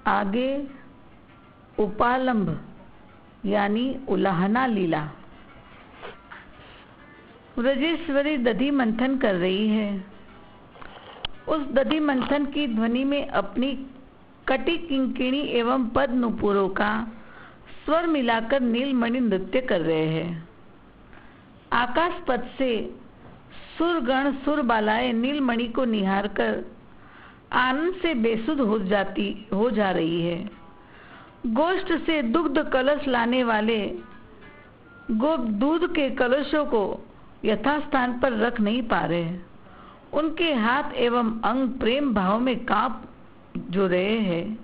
आगे उपालंब यानी उलाहना लीला। ब्रजेश्वरी दधि मंथन कर रही है। उस दधि मंथन की ध्वनि में अपनी कटी किंकिणी एवं पद नुपुरों का स्वर मिलाकर नीलमणि नृत्य कर रहे हैं। आकाश पथ से सुरगण सुरबालाएं नीलमणि को निहार कर आनंद से बेसुध हो जा रही है। गोष्ठ से दुग्ध कलश लाने वाले गोप दूध के कलशों को यथास्थान पर रख नहीं पा रहे। उनके हाथ एवं अंग प्रेम भाव में कांप जो रहे हैं,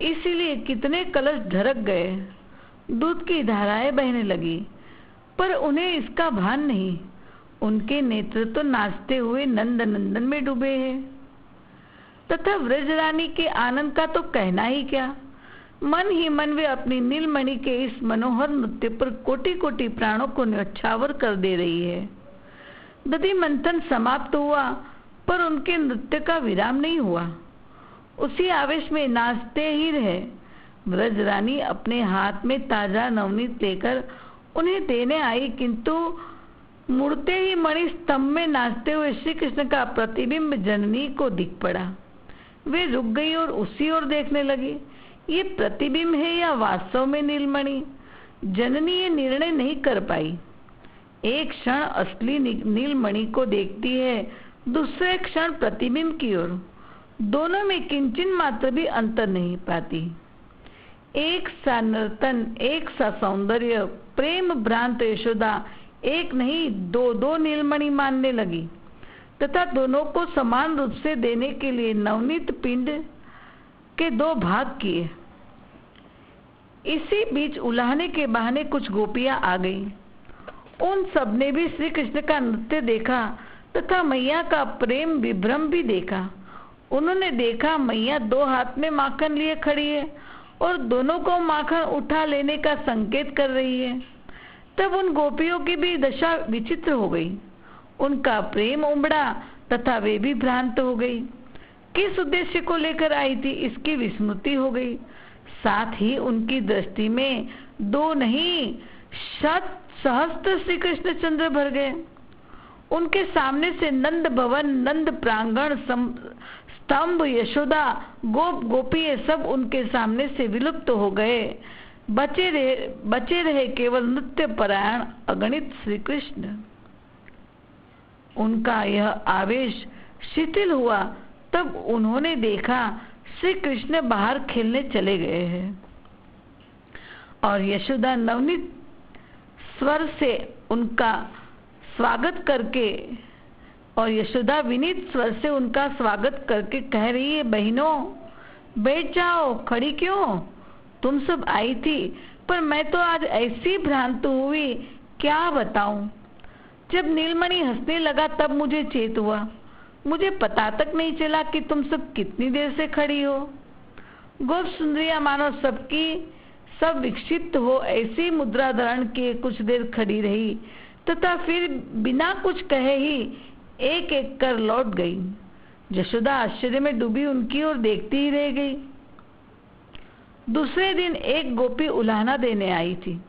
इसीलिए कितने कलश ढरक गए, दूध की धाराएं बहने लगी, पर उन्हें इसका भान नहीं। उनके नेत्र तो नाचते हुए नंद नंदन में डूबे हैं। तथा व्रजरानी के आनंद का तो कहना ही क्या। मन ही मन वे अपनी नीलमणि के इस मनोहर नृत्य पर कोटि कोटि प्राणों को न्यौछावर कर दे रही है। दधि मंथन समाप्त हुआ, पर उनके नृत्य का विराम नहीं हुआ। उसी आवेश में नाचते ही रहे। व्रजरानी अपने हाथ में ताजा नवनीत लेकर उन्हें देने आई, किंतु मुड़ते ही मणि स्तंभ में नाचते हुए श्री कृष्ण का प्रतिबिंब जननी को दिख पड़ा। वे रुक गई और उसी ओर देखने लगी। ये प्रतिबिंब है या वास्तव में नीलमणि? जननी ये निर्णय नहीं कर पाई। एक क्षण असली नीलमणि को देखती है, दूसरे क्षण प्रतिबिंब की ओर। दोनों में किंचन मात्र भी अंतर नहीं पाती। एक सा नर्तन, एक सा सौंदर्य, प्रेम भ्रांत यशोदा एक नहीं दो दो नीलमणि मानने लगी तथा दोनों को समान रूप से देने के लिए नवनीत पिंड के दो भाग किए। इसी बीच उलाहने के बहाने कुछ गोपियां आ गईं। उन सब ने भी श्री कृष्ण का नृत्य देखा तथा मैया का प्रेम विभ्रम भी देखा। उन्होंने देखा मैया दो हाथ में माखन लिए खड़ी है और दोनों को माखन उठा लेने का संकेत कर रही है। तब उन गोपियों की भी दशा विचित्र हो गई। उनका प्रेम उमड़ा तथा वे भी भ्रांत हो गई। किस उद्देश्य को लेकर आई थी, इसकी विस्मृति हो गई। साथ ही उनकी दृष्टि में दो नहीं शत सहस्त्र श्री कृष्ण चंद्र भर गए। उनके सामने से नंद भवन, नंद प्रांगण, स्तंभ, यशोदा, गोप गोपी ये सब उनके सामने से विलुप्त हो गए। बचे रहे केवल नृत्य परायण अगणित श्री कृष्ण। उनका यह आवेश शिथिल हुआ, तब उन्होंने देखा श्री कृष्ण बाहर खेलने चले गए हैं और यशोदा नवनीत स्वर से उनका स्वागत करके विनीत स्वर से उनका स्वागत करके कह रही है, बहनों बैठ जाओ, खड़ी क्यों? तुम सब आई थी, पर मैं तो आज ऐसी भ्रांत हुई, क्या बताऊं। जब नीलमणि हंसने लगा तब मुझे चेत हुआ। मुझे पता तक नहीं चला कि तुम सब कितनी देर से खड़ी हो। गोप सुंदरिया मानो सब विक्षिप्त हो ऐसी मुद्रा धारण किए कुछ देर खड़ी रही तथा फिर बिना कुछ कहे ही एक एक कर लौट गई। यशोदा आश्चर्य में डूबी उनकी ओर देखती ही रह गई। दूसरे दिन एक गोपी उलाहना देने आई थी।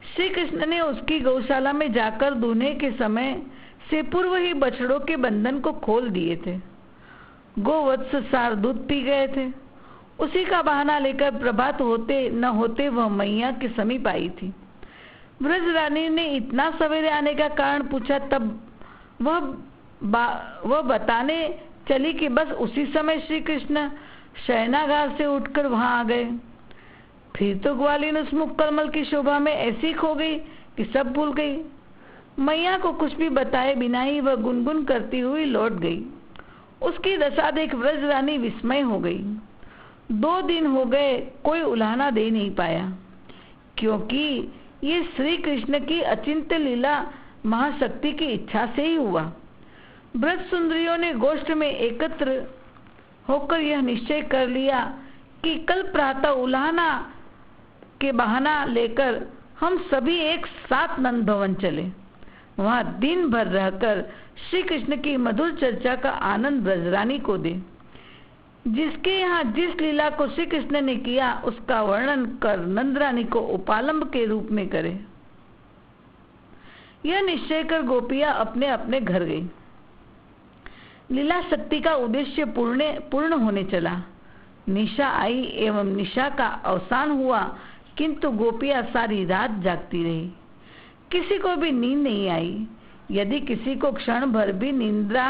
श्री कृष्ण ने उसकी गौशाला में जाकर दूल्हे के समय से पूर्व ही बछड़ों के बंधन को खोल दिए थे। गोवत्स सार दूध पी गए थे। उसी का बहाना लेकर प्रभात होते न होते वह मैया के समीप आई थी। व्रजरानी ने इतना सवेरे आने का कारण पूछा, तब वह बताने चली कि बस उसी समय श्री कृष्ण शयनागार से उठकर वहां आ गए। फिर तो ग्वालिन उस मुक्कलमल की शोभा में ऐसी खो गई कि सब भूल गई। मैया को कुछ भी बताए बिना ही वह गुनगुन करती हुई लौट गई। उसकी दशा देख व्रजरानी विस्मय हो गई। 2 दिन हो गए कोई उलाहना दे नहीं पाया, क्योंकि ये श्री कृष्ण की अचिंत्य लीला महाशक्ति की इच्छा से ही हुआ। ब्रज सुंदरियों ने गोष्ठ में एकत्र होकर यह निश्चय कर लिया कि कल प्रातः उलाहना के बहाना लेकर हम सभी एक साथ नंद भवन चले। वहां दिन भर रहकर श्री कृष्ण की मधुर चर्चा का आनंद ब्रजरानी को दे। जिसके यहाँ जिस लीला को श्री कृष्ण ने किया उसका वर्णन कर नंदरानी को उपालंब के रूप में करे। यह निश्चय कर गोपियां अपने अपने घर गई। लीला शक्ति का उद्देश्य पूर्ण होने चला। निशा आई एवं निशा का अवसान हुआ, किंतु गोपियां सारी रात जागती रही। किसी को भी नींद नहीं आई। यदि किसी को क्षण भर भी निंद्रा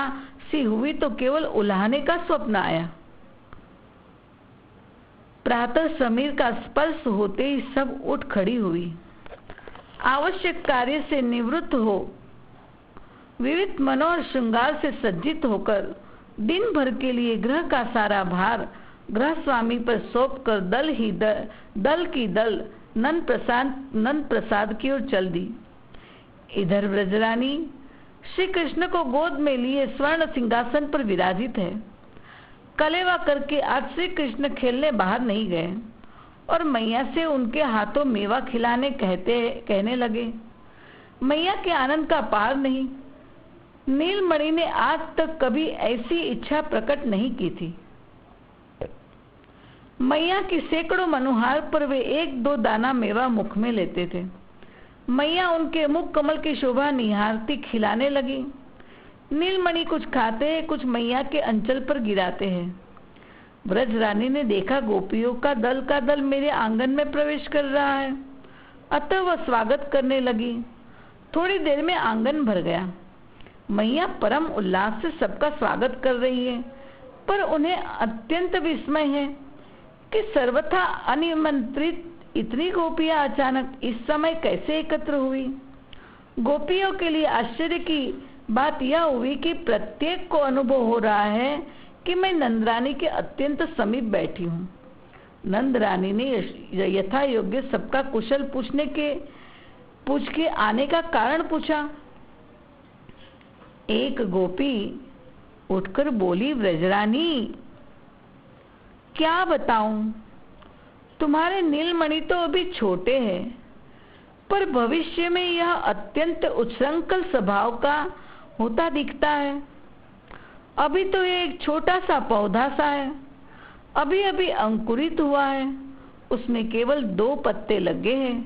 सी हुई तो केवल उल्हाने का स्वप्न आया। प्रातः समीर का स्पर्श होते ही सब उठ खड़ी हुई। आवश्यक कार्य से निवृत्त हो विविध मनोहर श्रृंगार से सज्जित होकर दिन भर के लिए गृह का सारा भार गृह स्वामी पर सौंप कर दल की दल नंद प्रसाद की ओर चल दी। इधर ब्रजरानी श्री कृष्ण को गोद में लिए स्वर्ण सिंहासन पर विराजित है। कलेवा करके आज श्री कृष्ण खेलने बाहर नहीं गए और मैया से उनके हाथों मेवा खिलाने कहने लगे। मैया के आनंद का पार नहीं। नीलमणि ने आज तक कभी ऐसी इच्छा प्रकट नहीं की थी। मैया की सैकड़ों मनोहार पर वे एक दो दाना मेवा मुख में लेते थे। मैया उनके मुख कमल की शोभा निहारती खिलाने लगी। नीलमणि कुछ खाते हैं, कुछ मैया के अंचल पर गिराते हैं। ब्रज रानी ने देखा गोपियों का दल मेरे आंगन में प्रवेश कर रहा है, अतः वह स्वागत करने लगी। थोड़ी देर में आंगन भर गया। मैया परम उल्लास से सबका स्वागत कर रही है, पर उन्हें अत्यंत विस्मय है कि सर्वथा अनिमंत्रित इतनी गोपियां अचानक इस समय कैसे एकत्र हुई। गोपियों के लिए आश्चर्य की बात यह हुई कि प्रत्येक को अनुभव हो रहा है कि मैं नंदरानी के अत्यंत समीप बैठी हूँ। नंदरानी ने यथा योग्य सबका कुशल पूछ के आने का कारण पूछा। एक गोपी उठकर बोली, ब्रजरानी क्या बताऊं, तुम्हारे नीलमणि तो अभी छोटे हैं, पर भविष्य में यह अत्यंत उच्छृंखल स्वभाव का होता दिखता है। अभी तो ये एक छोटा सा पौधा सा है, अभी अभी अंकुरित हुआ है, उसमें केवल 2 पत्ते लगे हैं,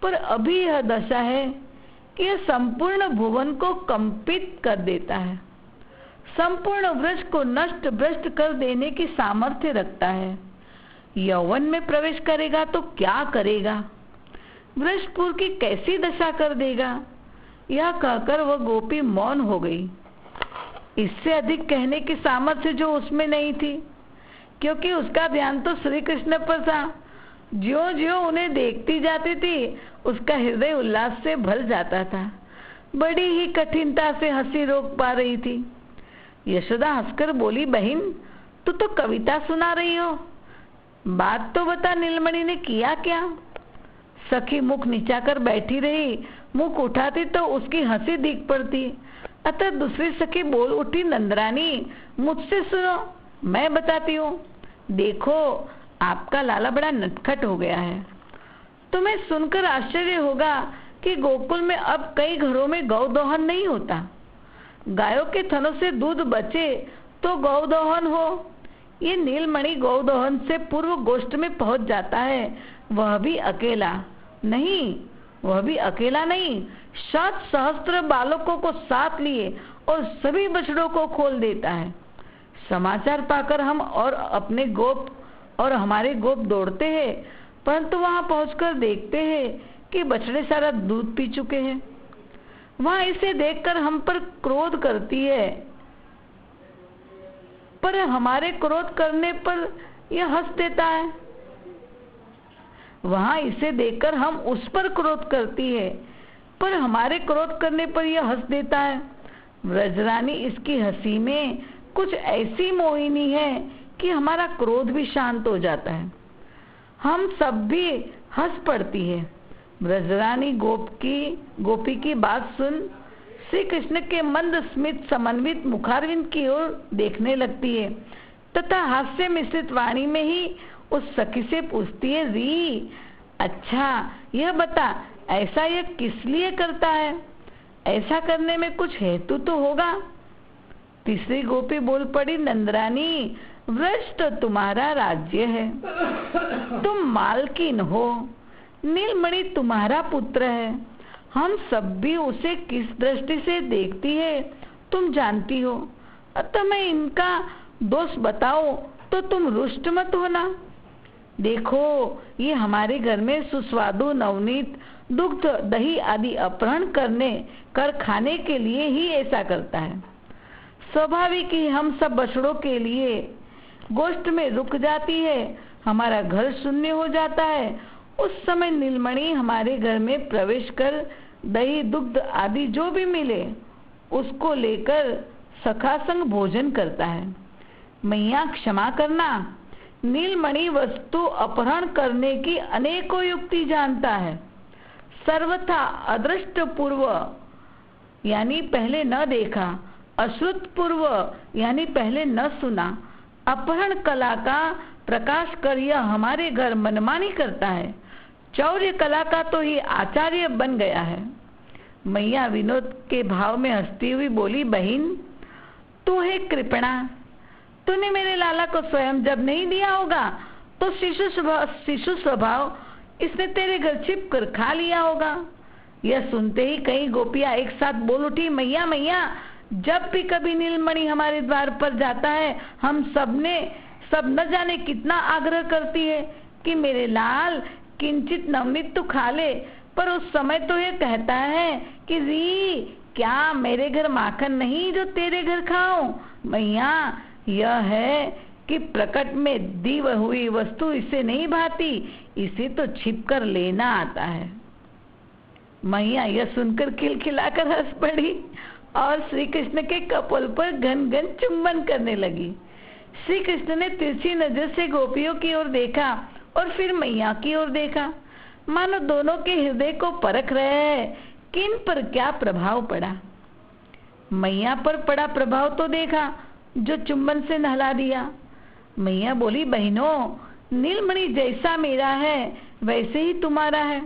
पर अभी यह दशा है कि यह संपूर्ण भुवन को कंपित कर देता है, संपूर्ण वृक्ष को नष्ट भ्रष्ट कर देने की सामर्थ्य रखता है। यौवन में प्रवेश करेगा तो क्या करेगा, वृक्षपुर की कैसी दशा कर देगा। यह कहकर वह गोपी मौन हो गई। इससे अधिक कहने की सामर्थ्य जो उसमें नहीं थी, क्योंकि उसका ध्यान तो श्री कृष्ण पर था। ज्यों ज्यों उन्हें देखती जाती थी उसका हृदय उल्लास से भर जाता था। बड़ी ही कठिनता से हंसी रोक पा रही थी। यशोदा हंसकर बोली, बहन तू तो कविता सुना रही हो, बात तो बता नीलमणि ने किया क्या। सखी मुख नीचा कर बैठी रही, मुख उठाती तो उसकी हंसी दिख पड़ती। अतः दूसरी सखी बोल उठी, नंदरानी मुझसे सुनो, मैं बताती हूँ। देखो आपका लाला बड़ा नटखट हो गया है। तुम्हें सुनकर आश्चर्य होगा कि गोकुल में अब कई घरों में गौदोहन नहीं होता। गायों के थनों से दूध बचे तो गौदोहन हो। ये नीलमणि गौदोहन से पूर्व गोष्ठ में पहुंच जाता है, वह भी अकेला नहीं, 7 सहस्त्र बालकों को साथ लिए और सभी बछड़ों को खोल देता है। समाचार पाकर हम और हमारे गोप दौड़ते हैं, परंतु वहां पहुंचकर देखते हैं कि बछड़े सारा दूध पी चुके हैं। वहां इसे देखकर हम पर क्रोध करती है, पर हमारे क्रोध करने पर यह हंस देता है। वहां इसे देखकर हम उस पर क्रोध करती है, पर हमारे क्रोध करने पर यह हंस देता है। ब्रजरानी इसकी हंसी में कुछ ऐसी मोहिनी है कि हमारा क्रोध भी शांत हो जाता है, हम सब भी हंस पड़ती है। ब्रजरानी गोपी की बात सुन श्री कृष्ण के मंद स्मित समन्वित मुखारविंद की ओर देखने लगती है तथा हास्य मिश्रित वाणी में ही उस सखी से पूछती है, री अच्छा यह बता, ऐसा यह किस लिए करता है, ऐसा करने में कुछ हेतु तो होगा। तीसरी गोपी बोल पड़ी, नंदरानी व्रज तो तुम्हारा राज्य है, तुम मालकिन हो। नीलमणि तुम्हारा पुत्र है, हम सब भी उसे किस दृष्टि से देखती है तुम जानती हो। अतः मैं इनका दोष बताओ तो तुम रुष्ट मत होना। देखो, ये हमारे घर में सुस्वादु नवनीत दुग्ध दही आदि अपहरण कर खाने के लिए ही ऐसा करता है। स्वाभाविक ही हम सब बछड़ों के लिए गोष्ठ में रुक जाती है, हमारा घर शून्य हो जाता है। उस समय नीलमणि हमारे घर में प्रवेश कर दही दुग्ध आदि जो भी मिले उसको लेकर सखा संग भोजन करता है। मैया क्षमा करना, नीलमणि वस्तु अपहरण करने की अनेकों युक्ति जानता है। सर्वथा अदृष्ट पूर्व यानी पहले न देखा, अश्रुत पूर्व यानी पहले न सुना, अपहरण कला का प्रकाश कर यह हमारे घर मनमानी करता है। चौर्य कला का तो ये आचार्य बन गया है। मैया विनोद के भाव में हंसती हुई बोली, बहन तू है कृपणा, तूने मेरे लाला को स्वयं जब नहीं दिया होगा तो शिशु स्वभाव इसने तेरे घर छिप कर खा लिया होगा। यह सुनते ही कई गोपियां एक साथ बोल उठी, मैया मैया, जब भी कभी नीलमणि हमारे द्वार पर जाता है हम सब न जाने कितना आग्रह करती है कि मेरे लाल किंचित नवनीत तो खा ले, पर उस समय तो यह कहता है कि री क्या मेरे घर माखन नहीं जो तेरे घर खाऊं। मैया, यह है कि प्रकट में दी हुई वस्तु इसे नहीं भाती, इसे तो छिप कर लेना आता है। मैया यह सुनकर खिलखिलाकर हंस पड़ी और श्री कृष्ण के कपोल पर घन घन चुंबन करने लगी। श्री कृष्ण ने तिरछी नजर से गोपियों की ओर देखा और फिर मैया की ओर देखा, मानो दोनों के हृदय को परख रहे हैं किन पर क्या प्रभाव पड़ा। मैया पर पड़ा प्रभाव तो देखा, जो चुंबन से नहला दिया। मैया बोली, बहनों, नीलमणि जैसा मेरा है वैसे ही तुम्हारा है।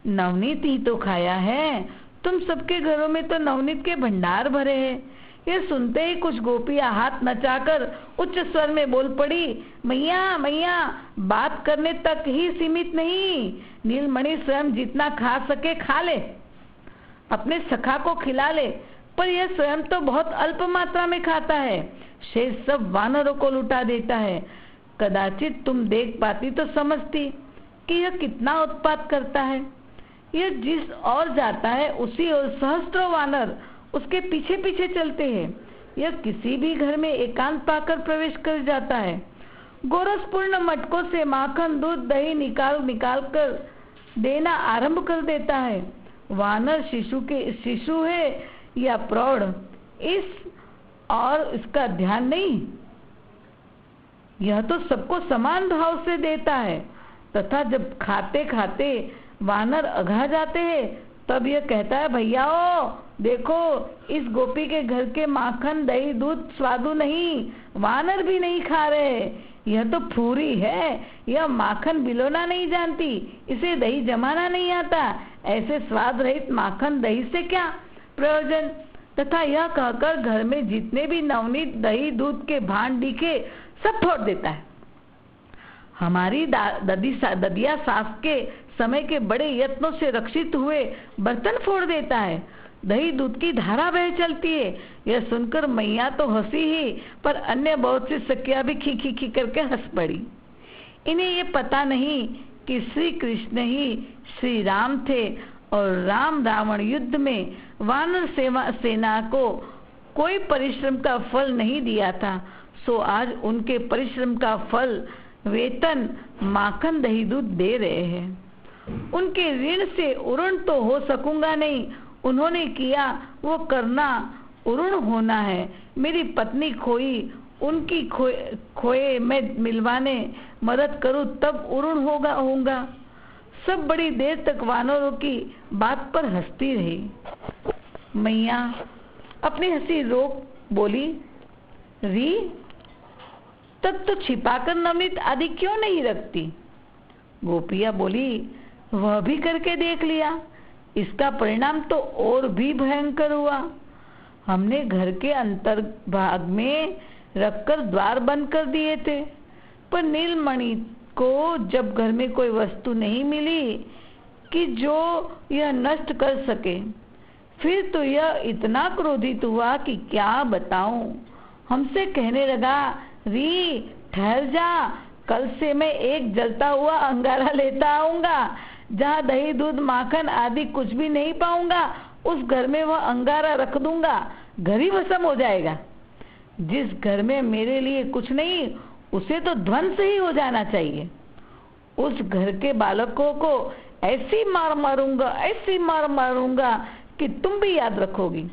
नवनीत ही तो खाया है, तुम सबके घरों में तो नवनीत के भंडार भरे हैं। यह सुनते ही कुछ गोपियां हाथ नचाकर उच्च स्वर में बोल पड़ी, मैया मैया, बात करने तक ही सीमित नहीं, नीलमणि स्वयं जितना खा सके खा ले, अपने सखा को खिला ले, पर यह स्वयं तो बहुत अल्प मात्रा में खाता है, शेष सब वानरों को लुटा देता है। कदाचित तुम देख पाती तो समझती कि यह कितना उत्पात करता है। यह जिस ओर जाता है उसी ओर सहस्त्रों वानर उसके पीछे पीछे चलते हैं। यह किसी भी घर में एकांत पाकर प्रवेश कर जाता है। गोरसपूर्ण मटकों से माखन दूध दही निकाल कर देना आरंभ कर देता है। वानर शिशु है या प्रौढ़, इस और इसका ध्यान नहीं, यह तो सबको समान भाव से देता है। तथा जब खाते खाते वानर अघा जाते हैं तब यह कहता है, भैयाओ देखो, इस गोपी के घर के माखन दही दूध स्वादु नहीं, वानर भी नहीं खा रहे, यह तो फूरी है, यह माखन बिलोना नहीं जानती, इसे दही जमाना नहीं आता, ऐसे स्वाद रहित माखन दही से क्या प्रयोजन। तथा यह कहकर घर में जितने भी नवनीत दही दूध के भांड दिखे सब फोड़ देता है। हमारी ददिया सास के समय के बड़े यत्नों से रक्षित हुए बर्तन फोड़ देता है, दही दूध की धारा बह चलती है। यह सुनकर मैया तो हंसी ही, पर अन्य बहुत सी सखियां भी खी करके हंस पड़ी। इन्हें ये पता नहीं कि श्री कृष्ण ही श्री राम थे और राम रावण युद्ध में वानर सेना को कोई परिश्रम का फल नहीं दिया था, सो आज उनके परिश्रम का फल वेतन माखन दही दूध दे रहे हैं। उनके ऋण से उऋण तो हो सकूंगा नहीं, उन्होंने किया वो करना उऋण होना है। मेरी पत्नी खोई, उनकी खोए मैं मिलवाने मदद करूं तब उऋण होगा। सब बड़ी देर तक वानरों की बात पर हंसती रही। मैया अपनी हंसी रोक बोली, री तब तो छिपाकर नवनीत आदि क्यों नहीं रखती। गोपिया बोली, वह भी करके देख लिया, इसका परिणाम तो और भी भयंकर हुआ। हमने घर के अंतर भाग में रखकर द्वार बंद कर दिए थे। पर नीलमणि को जब घर में कोई वस्तु नहीं मिली कि जो यह नष्ट कर सके, फिर तो यह इतना क्रोधित हुआ कि क्या बताऊं। हमसे कहने लगा, री ठहर जा, कल से मैं एक जलता हुआ अंगारा लेता आऊंगा। जहाँ दही दूध माखन आदि कुछ भी नहीं पाऊंगा, उस घर में वह अंगारा रख दूंगा, घर ही भस्म हो जाएगा। जिस घर में मेरे लिए कुछ नहीं, उसे तो ध्वंस ही हो जाना चाहिए। उस घर के बालकों को ऐसी मार मारूंगा, ऐसी मार मारूंगा कि तुम भी याद रखोगी।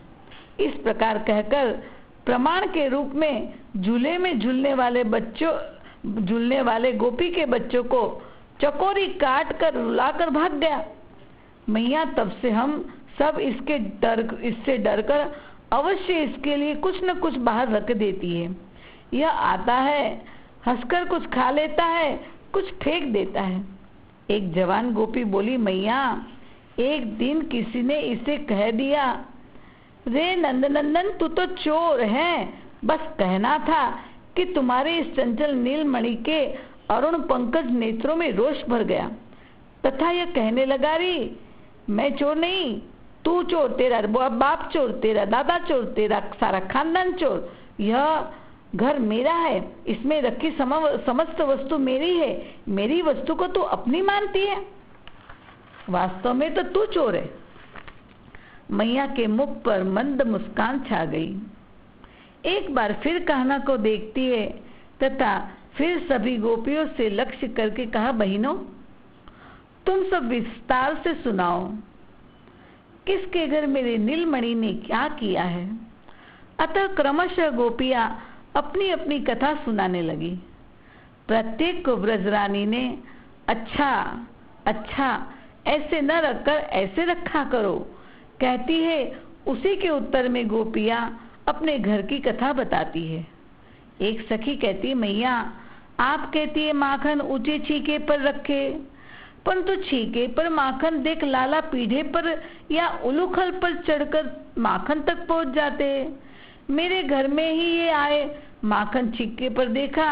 इस प्रकार कहकर प्रमाण के रूप में झूले में झूलने वाले गोपी के बच्चों को चकोरी काट कर रुलाकर भाग गया। मैया तब से हम सब इससे डरकर अवश्य इसके लिए कुछ न कुछ बाहर रख देती है। यह आता है, हंसकर कुछ खा लेता है, कुछ फेंक देता है। एक जवान गोपी बोली, मैया एक दिन किसी ने इसे कह दिया, रे नंदनंदन तू तो चोर है, बस कहना था कि तुम्हारे इस चंचल नीलमणि के अरुण पंकज नेत्रों में रोष भर गया। तथा यह कहने लगा, री मैं चोर नहीं, तू चोर, तेरा बाप चोर, तेरा दादा चोर, तेरा सारा खानदान चोर। यह घर मेरा है, इसमें रखी समस्त वस्तु मेरी है, मेरी वस्तु को तू अपनी मानती है, वास्तव में तो तू चोर है। मैया के मुख पर मंद मुस्कान छा गई। एक बार फिर कहना को देखती है तथा फिर सभी गोपियों से लक्ष्य करके कहा, बहनों तुम सब विस्तार से सुनाओ, किसके घर मेरे नीलमणि ने क्या किया है। अतः क्रमशः गोपियां अपनी अपनी कथा सुनाने लगी। प्रत्येक को ब्रजरानी ने अच्छा अच्छा ऐसे न रखकर ऐसे रखा करो कहती है। उसी के उत्तर में गोपियां अपने घर की कथा बताती है। एक सखी कहती है, मैया आप कहती है माखन ऊंचे छीके पर रखे, परंतु छीके पर माखन देख लाला पीढ़े पर या उलूखल पर चढ़कर माखन तक पहुंच जाते हैं। मेरे घर में ही ये आए, माखन छीके पर देखा,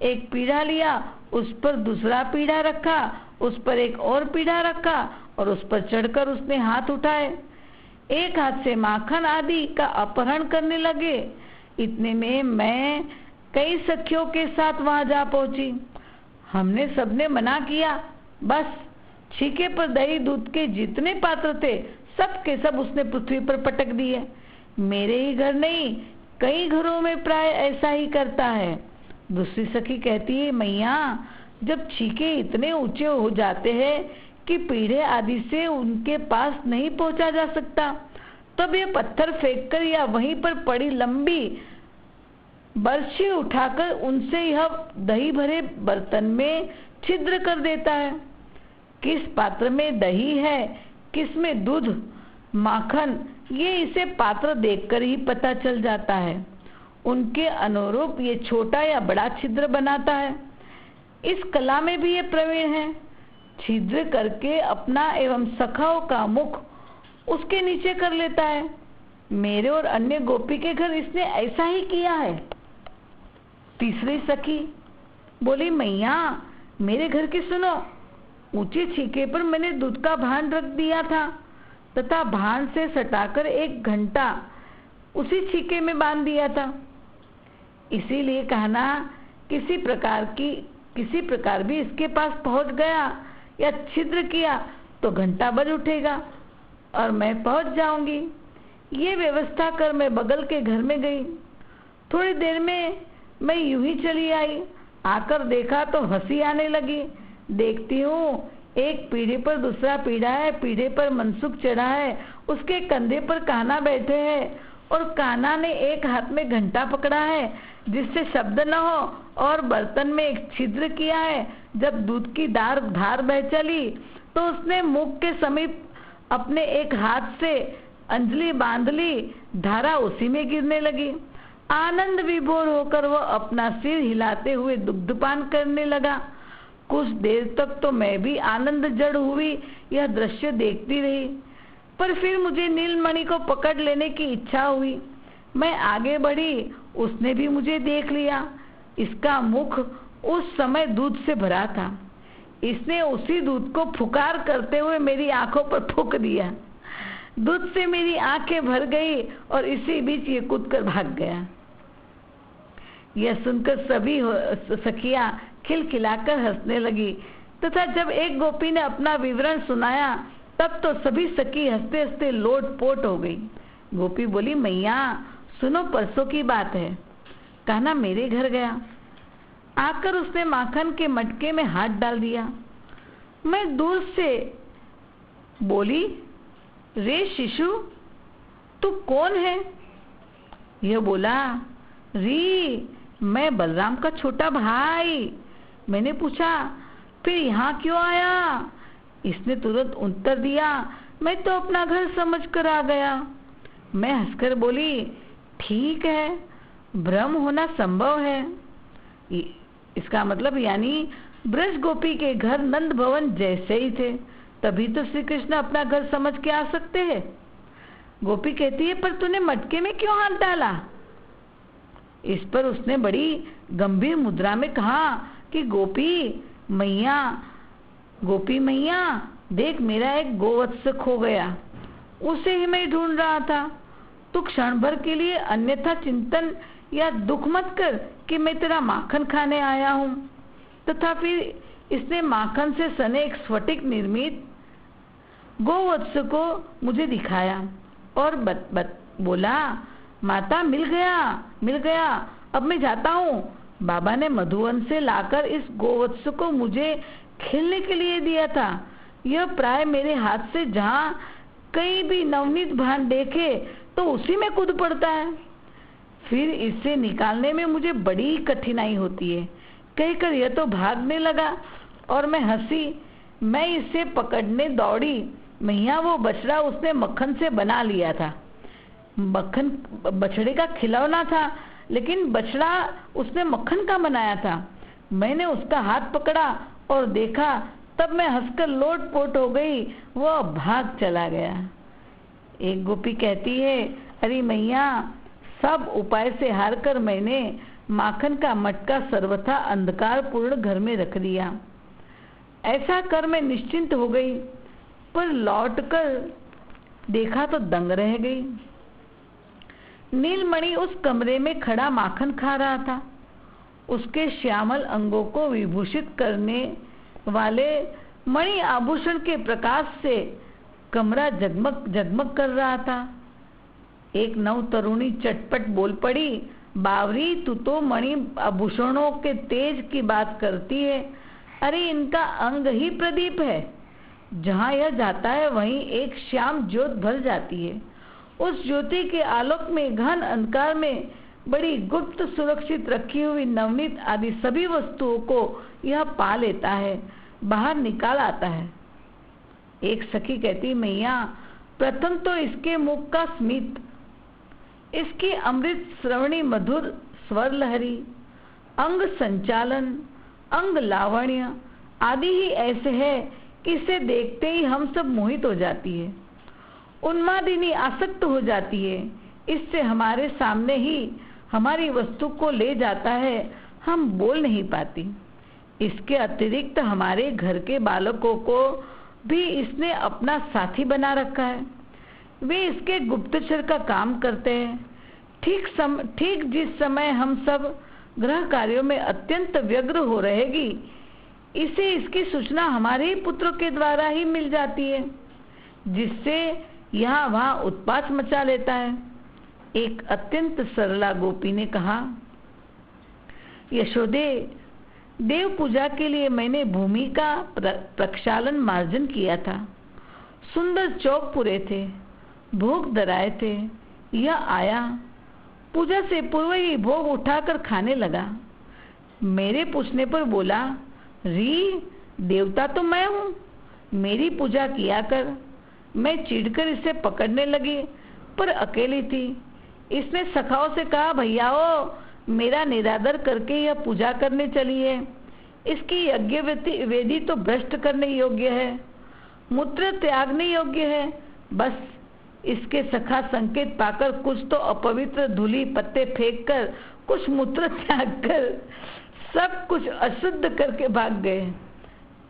एक पीढ़ा लिया, उस पर दूसरा पीढ़ा रखा, उस पर एक और पीढ़ा रखा और उस पर चढ़कर उसने हाथ उठाए, एक हाथ से माखन आदि का अपहरण करने लगे। इतने में मैं कई सखियों के साथ वहां जा पहुंची। हमने सबने मना किया, बस छीके पर दही दूध के जितने पात्र थे सब के सब उसने पृथ्वी पर पटक दिए। मेरे ही घर नहीं, कई घरों में प्राय ऐसा ही करता है। दूसरी सखी कहती है, मैया जब छीके इतने ऊंचे हो जाते हैं कि पीढ़े आदि से उनके पास नहीं पहुंचा जा सकता, तब ये पत्थर फेंककर या वहीं पर पड़ी लंबी बर्छी उठाकर उनसे यह दही भरे बर्तन में छिद्र कर देता है। किस पात्र में दही है, किस में दूध माखन, ये इसे पात्र देखकर ही पता चल जाता है। उनके अनुरूप ये छोटा या बड़ा छिद्र बनाता है। इस कला में भी ये प्रवीण है। छिद्र करके अपना एवं सखाओं का मुख उसके नीचे कर लेता है। मेरे और अन्य गोपी के घर इसने ऐसा ही किया है। तीसरी सखी बोली, मैया मेरे घर की सुनो, ऊंचे छीके पर मैंने दूध का भांड रख दिया था तथा भांड से सटाकर 1 घंटा उसी छीके में बांध दिया था। इसीलिए कहना किसी प्रकार भी इसके पास पहुंच गया या छिद्र किया तो घंटा बज उठेगा और मैं पहुंच जाऊंगी। ये व्यवस्था कर मैं बगल के घर में गई। थोड़ी देर में मैं यूं ही चली आई। आकर देखा तो हंसी आने लगी। देखती हूँ एक पीढ़े पर दूसरा पीढ़ा है, पीढ़े पर मनसुख चढ़ा है, उसके कंधे पर कान्हा बैठे हैं और कान्हा ने एक हाथ में घंटा पकड़ा है जिससे शब्द न हो और बर्तन में एक छिद्र किया है। जब दूध की धार बह चली तो उसने मुख के समीप अपने एक हाथ से अंजलि बांध ली, धारा उसी में गिरने लगी। आनंद विभोर होकर वह अपना सिर हिलाते हुए दुग्धपान करने लगा। कुछ देर तक तो मैं भी आनंद जड़ हुई यह दृश्य देखती रही, पर फिर मुझे नीलमणि को पकड़ लेने की इच्छा हुई। मैं आगे बढ़ी, उसने भी मुझे देख लिया। इसका मुख उस समय दूध से भरा था। इसने उसी दूध को फुकार करते हुए मेरी आंखों पर फूंक दिया। दूध से मेरी आंखें भर गई और इसी बीच ये कूदकर भाग गया। यह सुनकर सभी सखियां खिलखिलाकर हंसने लगी तथा जब एक गोपी ने अपना विवरण सुनाया तब तो सभी सखी हंसते हंसते लोटपोट हो गई। गोपी बोली, मैया सुनो, परसों की बात है। कान्हा मेरे घर गया। आकर उसने माखन के मटके में हाथ डाल दिया। मैं दूर से बोली, रे शिशु, तू कौन है? यह बोला, री, मैं बलराम का छोटा भाई। मैंने पूछा, फिर यहाँ क्यों आया? इसने तुरंत उत्तर दिया, मैं तो अपना घर समझकर आ गया। मैं हंसकर बोली, ठीक है, भ्रम होना संभव है। इसका मतलब यानी ब्रज गोपी के घर नंद भवन जैसे ही थे, तभी तो श्री कृष्ण अपना घर समझ के आ सकते हैं। गोपी कहती है, पर तूने मटके में क्यों हाथ डाला? इस पर उसने बड़ी गंभीर मुद्रा में कहा कि गोपी मैया, देख, मेरा एक गोवत्स खो गया, उसे ही मैं ढूंढ रहा था। तू क्षण भर के लिए अन्यथा चिंतन या दुख मत कर कि मैं तेरा माखन खाने आया हूँ। तथा फिर इसने माखन से सने एक स्फटिक निर्मित गोवत्स को मुझे दिखाया और बोला, माता, मिल गया, अब मैं जाता हूँ। बाबा ने मधुवन से लाकर इस गोवत्स को मुझे खेलने के लिए दिया था। यह प्राय मेरे हाथ से जहाँ कहीं भी नवनीत भान देखे तो उसी में कूद पड़ता है। फिर इसे निकालने में मुझे बड़ी कठिनाई होती है। कहकर यह तो भागने लगा और मैं हंसी। मैं इसे पकड़ने दौड़ी। मैया, वो बछड़ा उसने मक्खन से बना लिया था। मक्खन बछड़े का खिलौना था, लेकिन बछड़ा उसने मक्खन का बनाया था। मैंने उसका हाथ पकड़ा और देखा, तब मैं हंसकर लोटपोट हो गई। वह भाग चला गया। एक गोपी कहती है, अरे मैया, सब उपाय से हारकर मैंने माखन का मटका सर्वथा अंधकारपूर्ण घर में रख दिया। ऐसा कर मैं निश्चिंत हो गई, पर लौटकर देखा तो दंग रह गई। नीलमणि उस कमरे में खड़ा माखन खा रहा था। उसके श्यामल अंगों को विभूषित करने वाले मणि आभूषण के प्रकाश से कमरा जगमग जगमग कर रहा था। एक नव तरुणी चटपट बोल पड़ी, बावरी, तू तो मणि आभूषणों के तेज की बात करती है। अरे, इनका अंग ही प्रदीप है। जहाँ यह जाता है वहीं एक श्याम ज्योत भर जाती है। उस ज्योति के आलोक में घन अंधकार में बड़ी गुप्त सुरक्षित रखी हुई नवनीत आदि सभी वस्तुओं को यह पा लेता है, बाहर निकाल आता है। एक सखी कहती, मैया, प्रथम तो इसके मुख का स्मित, इसकी अमृत श्रवणी मधुर स्वर लहरी, अंग संचालन, अंग लावण्य आदि ही ऐसे है कि इसे देखते ही हम सब मोहित हो जाती है, उन्मादिनी आसक्त हो जाती है। इससे हमारे सामने ही हमारी वस्तु को ले जाता है, हम बोल नहीं पाती। इसके अतिरिक्त हमारे घर के बालकों को भी इसने अपना साथी बना रखा है। वे इसके गुप्तचर का काम करते हैं। ठीक जिस समय हम सब गृह कार्यों में अत्यंत व्यग्र हो रहेगी, इसे इसकी सूचना हमारे ही पुत्रों के द्वारा ही मिल जाती है, जिससे यहाँ वहाँ उत्पात मचा लेता है। एक अत्यंत सरला गोपी ने कहा, यशोदे, देव पूजा के लिए मैंने भूमि का प्रक्षालन मार्जन किया था। सुंदर चौक पूरे थे, भोग धराए थे। यह आया, पूजा से पूर्व ही भोग उठाकर खाने लगा। मेरे पूछने पर बोला, री, देवता तो मैं हूँ, मेरी पूजा किया कर। मैं चिढ़कर इसे पकड़ने लगी, पर अकेली थी। इसने सखाओं से कहा, भैयाओ, मेरा निरादर करके यह पूजा करने चली है। इसकी यज्ञ वेदी तो भ्रष्ट करने योग्य है, मूत्र त्यागने योग्य है। बस इसके सखा संकेत पाकर कुछ तो अपवित्र धूली पत्ते फेंककर, कुछ मूत्र त्याग कर, सब कुछ अशुद्ध करके भाग गए।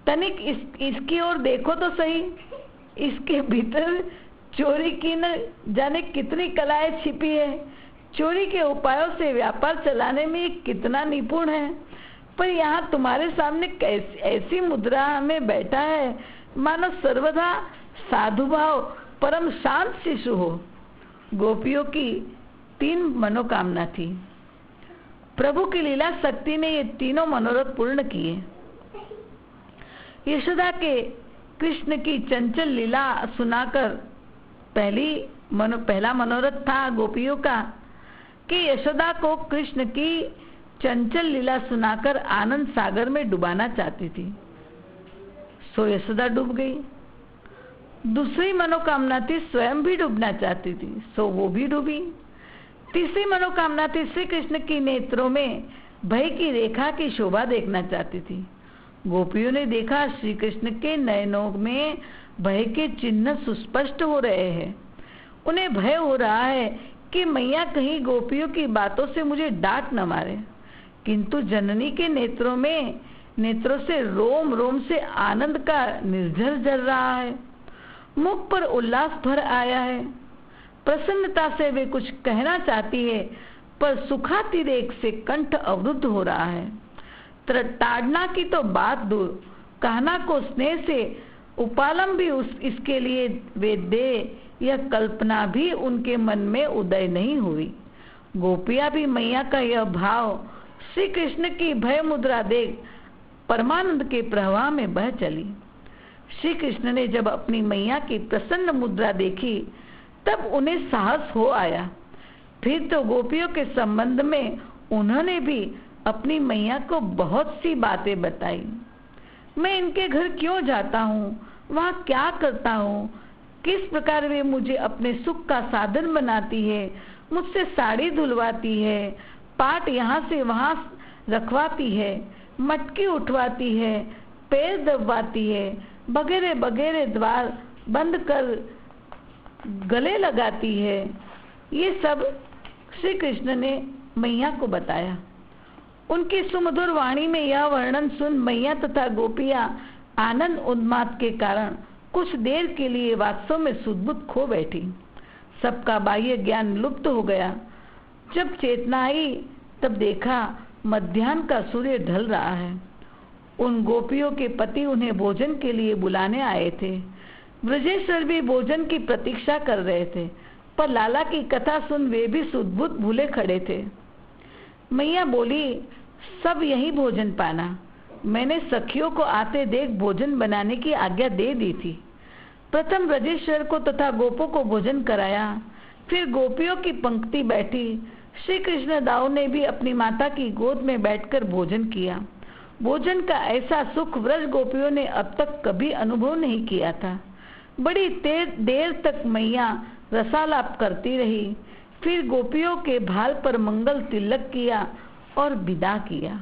तनिक इसकी ओर देखो तो सही, इसके भीतर चोरी की न जाने कितनी कलाएं छिपी है। चोरी के उपायों से व्यापार चलाने में ये कितना निपुण है, पर यहाँ तुम्हारे सामने ऐसी मुद्रा में बैठा है मानो सर्वदा साधुभाव परम शांत शिशु हो। गोपियों की 3 मनोकामना थी। प्रभु की लीला शक्ति ने ये तीनों मनोरथ पूर्ण किए। यशोदा के कृष्ण की चंचल लीला सुनाकर पहला मनोरथ था गोपियों का कि यशोदा को कृष्ण की चंचल लीला सुनाकर आनंद सागर में डुबाना चाहती थी। सो यशोदा डूब गई। दूसरी मनोकामना थी स्वयं भी डूबना चाहती थी, सो वो भी डूबी। तीसरी मनोकामना थी श्री कृष्ण की नेत्रों में भय की रेखा की शोभा देखना चाहती थी। गोपियों ने देखा श्री कृष्ण के नयनों में भय के चिन्ह सुस्पष्ट हो रहे हैं। उन्हें भय हो रहा है कि मैया कहीं गोपियों की बातों से मुझे डांट न मारे, किंतु जननी के नेत्रों से रोम रोम से आनंद का निर्झर झर रहा है। मुख पर उल्लास भर आया है। प्रसन्नता से वे कुछ कहना चाहती है, पर सुखातिरेक से कंठ अवरुद्ध हो रहा है। ताड़ना की तो बात दूर, कहना को स्नेह से उपालम भी इसके लिए वे दे, यह कल्पना भी उनके मन में उदय नहीं हुई। गोपियां भी मैया का यह भाव श्री कृष्ण की भय मुद्रा देख परमानंद के प्रवाह में बह चली। श्री कृष्ण ने जब अपनी मैया की प्रसन्न मुद्रा देखी, तब उन्हें साहस हो आया। फिर तो गोपियों के संबंध में उन्होंने भी अपनी मैया को बहुत सी बातें बताई। मैं इनके घर क्यों जाता हूँ, वहाँ क्या करता हूँ, किस प्रकार वे मुझे अपने सुख का साधन बनाती है, मुझसे साड़ी धुलवाती है, पाट यहाँ से वहाँ रखवाती है, मटकी उठवाती है, पैर दबवाती है, वगैरह वगैरह, द्वार बंद कर गले लगाती है। ये सब श्री कृष्ण ने मैया को बताया। उनकी सुमधुर वाणी में यह वर्णन सुन मैया तथा गोपियां आनंद उन्माद के कारण कुछ देर के लिए वास्तव में सुध-बुध खो बैठी। सबका बाह्य ज्ञान लुप्त हो गया। जब चेतना आई तब देखा मध्याह्न का सूर्य ढल रहा है। उन गोपियों के पति उन्हें भोजन के लिए बुलाने आए थे। ब्रजेश्वर भी भोजन की प्रतीक्षा कर रहे थे, पर लाला की कथा सुन वे भी सुध-बुध भूले खड़े थे। मैया बोली, सब यही भोजन पाना। मैंने सखियों को आते देख भोजन बनाने की आज्ञा दे दी थी। प्रथम ब्रजेश्वर को तथा गोपों को भोजन कराया, फिर गोपियों की पंक्ति बैठी। श्री कृष्ण दाऊ ने भी अपनी माता की गोद में बैठकर भोजन किया। भोजन का ऐसा सुख व्रज गोपियों ने अब तक कभी अनुभव नहीं किया था। बड़ी देर तक मैया रसालाप करती रही, फिर गोपियों के भाल पर मंगल तिलक किया और विदा किया।